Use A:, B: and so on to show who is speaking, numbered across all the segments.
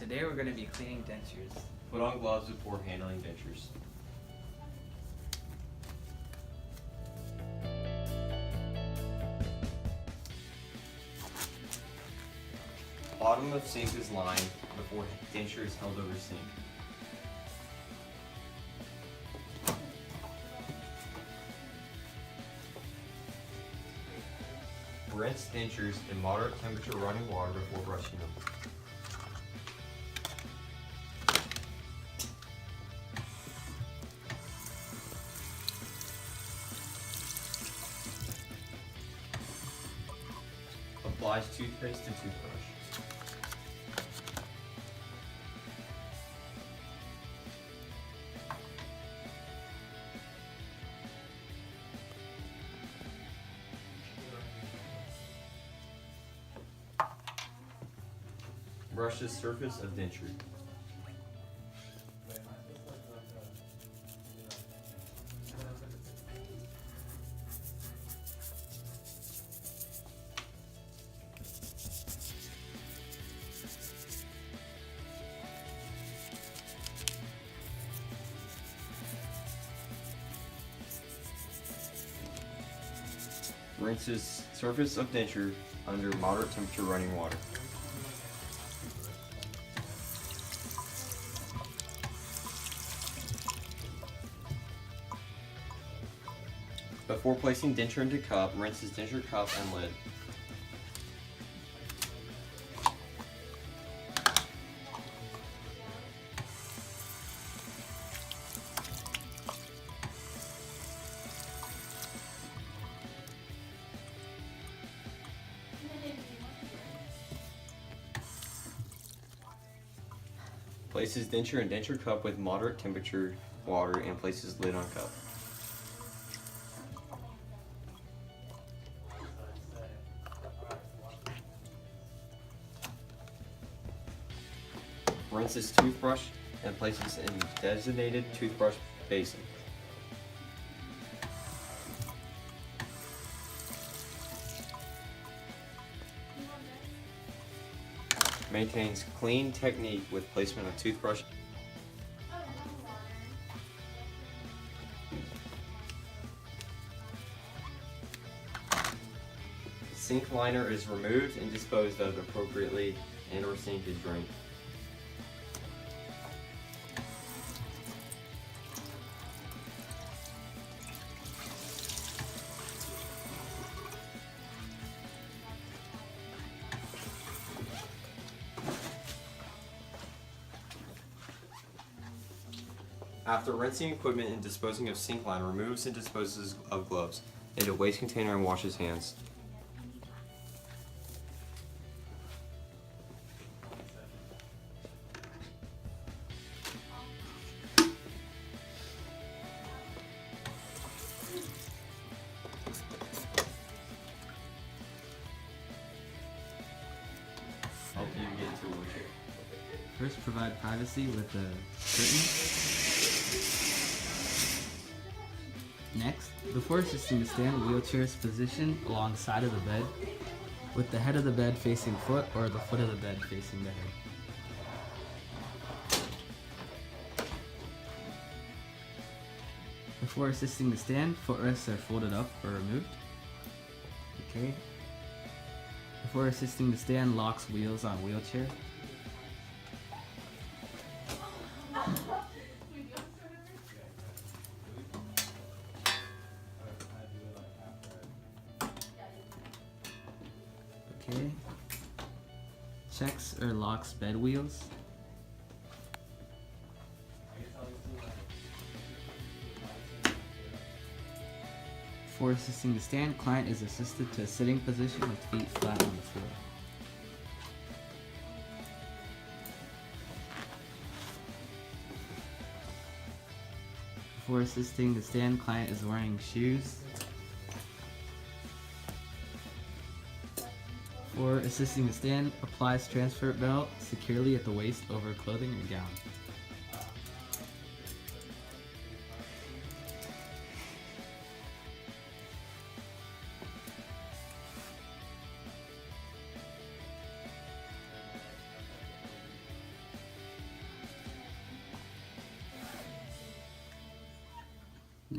A: Today we're going to be cleaning dentures.
B: Put on gloves before handling dentures. Bottom of sink is lined before denture is held over sink. Rinse dentures in moderate temperature running water before brushing them. Applies toothpaste to toothbrush. Brush the surface of denture. Rinses surface of denture under moderate temperature running water. Before placing denture into cup, rinses denture cup and lid. Places denture in denture cup with moderate temperature water and places lid on cup. Rinses toothbrush and places in designated toothbrush basin. Maintains clean technique with placement of toothbrush. Sink liner is removed and disposed of appropriately, and or sink is drained. After rinsing equipment and disposing of sink line, removes and disposes of gloves into a waste container and washes hands. Help you get to a wheelchair.
A: First, provide privacy with a curtain. Next, before assisting to stand, wheelchair is positioned alongside of the bed, with the head of the bed facing foot or the foot of the bed facing the head. Before assisting to stand, footrests are folded up or removed. Okay. Before assisting to stand, locks wheels on wheelchair. Okay. Checks or locks bed wheels. Before assisting to stand, client is assisted to a sitting position with feet flat on the floor. Before assisting to stand, client is wearing shoes. For assisting to stand, applies transfer belt securely at the waist over clothing or gown.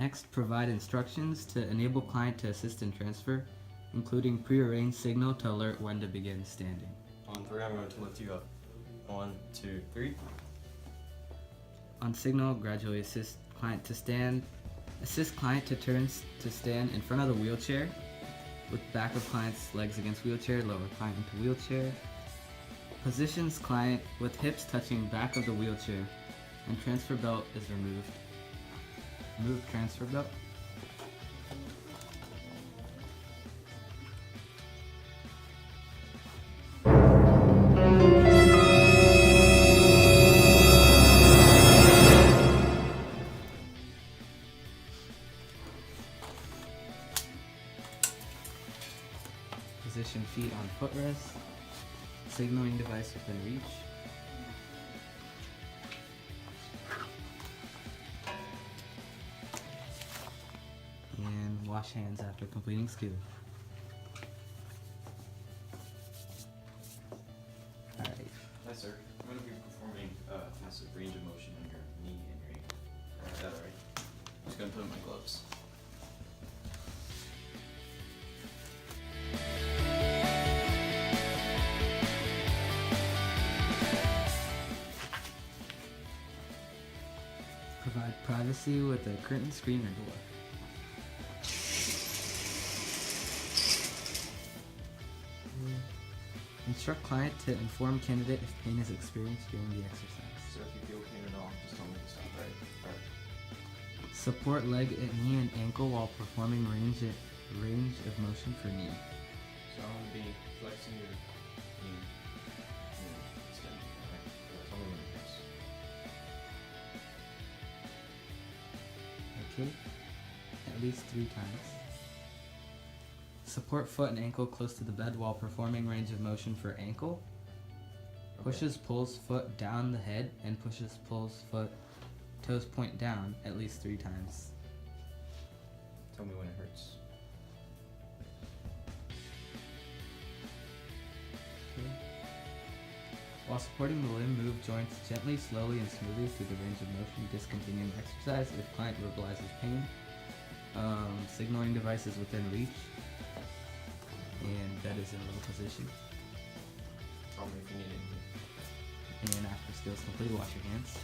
A: Next, provide instructions to enable client to assist in transfer, including prearranged signal to alert when to begin standing.
B: On 3, I'm going to lift you up. 1, 2, 3.
A: On signal, gradually assist client to stand. Assist client to turn to stand in front of the wheelchair, with back of client's legs against wheelchair, lower client into wheelchair. Positions client with hips touching back of the wheelchair, and transfer belt is removed. Remove transfer belt. Position feet on footrest. Signaling device within reach. And wash hands after completing skill. Alright.
C: Hi, sir. I'm going to be performing passive range of motion on your knee and your ankle. Is that alright? I'm just going to put on my gloves.
A: Provide privacy with a curtain, screen, or door. Instruct client to inform candidate if pain is experienced during the exercise.
C: So if you feel pain at all, just tell me to stop, right? Alright.
A: Support leg, knee, and ankle while performing range of motion for knee.
C: So I'm going to be flexing your knee and extending, alright? Tell me when it hurts.
A: Okay, at least 3 times. Support foot and ankle close to the bed while performing range of motion for ankle. Pushes, pulls foot down the head, and pushes, pulls foot, toes point down at least 3 times.
C: Tell me when it hurts.
A: Okay. While supporting the limb, move joints gently, slowly, and smoothly through the range of motion, discontinuing exercise if client verbalizes pain. Signaling devices within reach. And bed is in a little position.
C: Tell me if you need anything.
A: And after skills complete, wash your hands.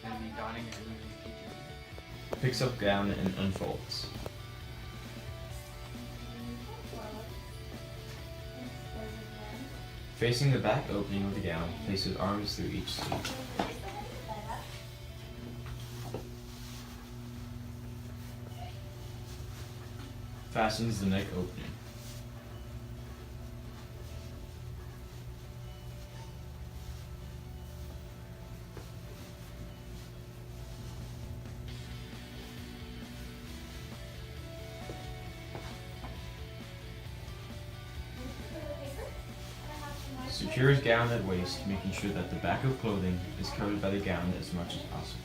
C: And be donning and removing PPE. Picks up gown and unfolds. Facing the back opening of the gown, places arms through each sleeve. Fastens the neck opening. Secures gown at waist, making sure that the back of clothing is covered by the gown as much as possible.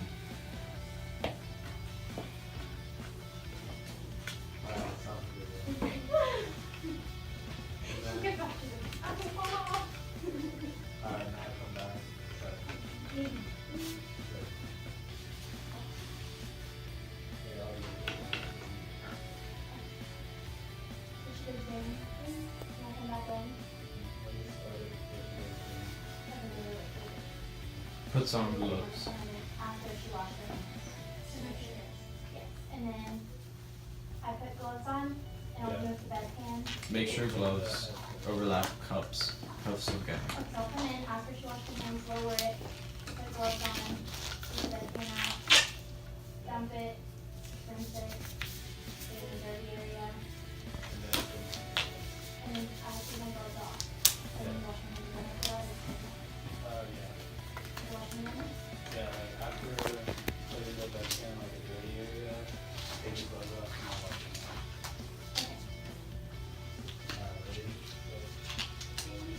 C: Puts on gloves.
D: After she washed her hands. Yes. And then I put gloves on and I'll do it with the bedpan.
C: Make sure gloves overlap cuffs of gown.
D: So I'll come in after she washed her hands, lower it, put gloves on, take the bedpan out, dump it, rinse it, get it in the dirty area. And then I have to take my gloves off. And then wash my hands again after that. Wash my hands.
E: Yeah, like after putting the bedpan like a dirty area, take your gloves off and I'll wash it.
D: Okay.
E: Ready?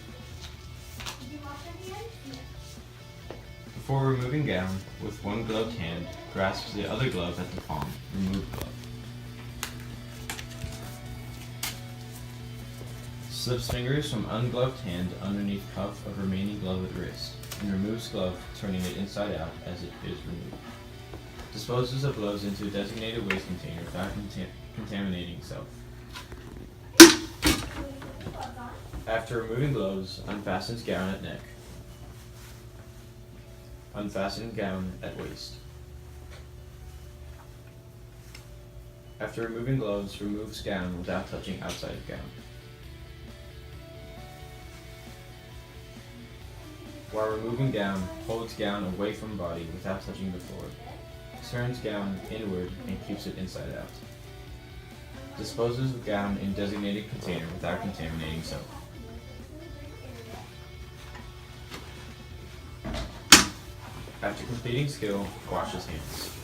D: Did you wash your hands? Yeah.
C: Before removing gown, with one gloved hand, grasps the other glove at the palm. Remove glove. Slips fingers from ungloved hand underneath cuff of remaining gloved wrist, and removes glove, turning it inside out as it is removed. Disposes of gloves into a designated waste container without contaminating self. After removing gloves, unfastens gown at neck. Unfastened gown at waist. After removing gloves, removes gown without touching outside of gown. While removing gown, holds gown away from body without touching the floor. Turns gown inward and keeps it inside out. Disposes of gown in designated container without contaminating self. After completing skill, washes hands.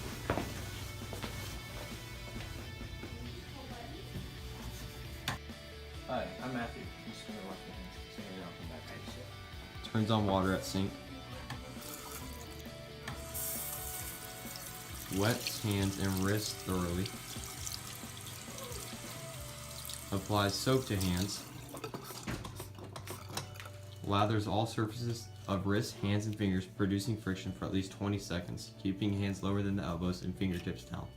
C: Hi, I'm Matthew. I'm just gonna wash my hands. So maybe I'll come back.
B: Turns on water at sink. Wets hands and wrists thoroughly. Applies soap to hands. Lathers all surfaces of wrists, hands, and fingers, producing friction for at least 20 seconds, keeping hands lower than the elbows and fingertips down.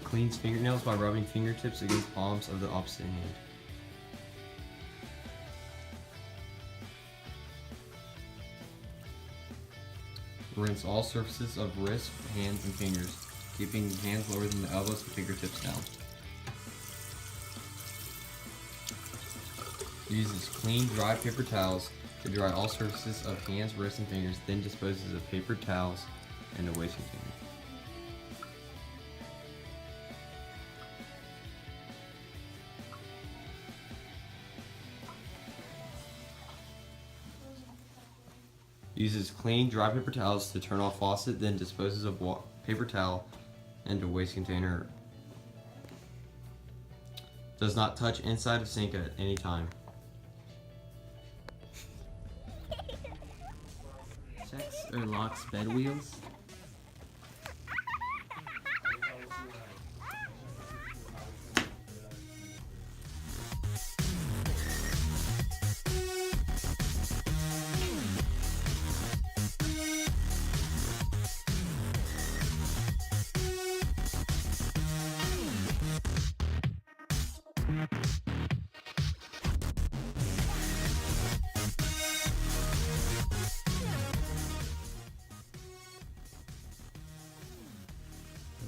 B: Cleans fingernails by rubbing fingertips against palms of the opposite hand. Rinse all surfaces of wrists, hands, and fingers, keeping hands lower than the elbows and fingertips down. Uses clean, dry paper towels to dry all surfaces of hands, wrists, and fingers, then disposes of paper towels in a waste container. Uses clean, dry paper towels to turn off faucet, then disposes of paper towel into waste container. Does not touch inside of sink at any time.
A: Checks or locks bed wheels.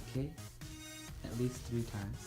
A: Okay, at least 3 times.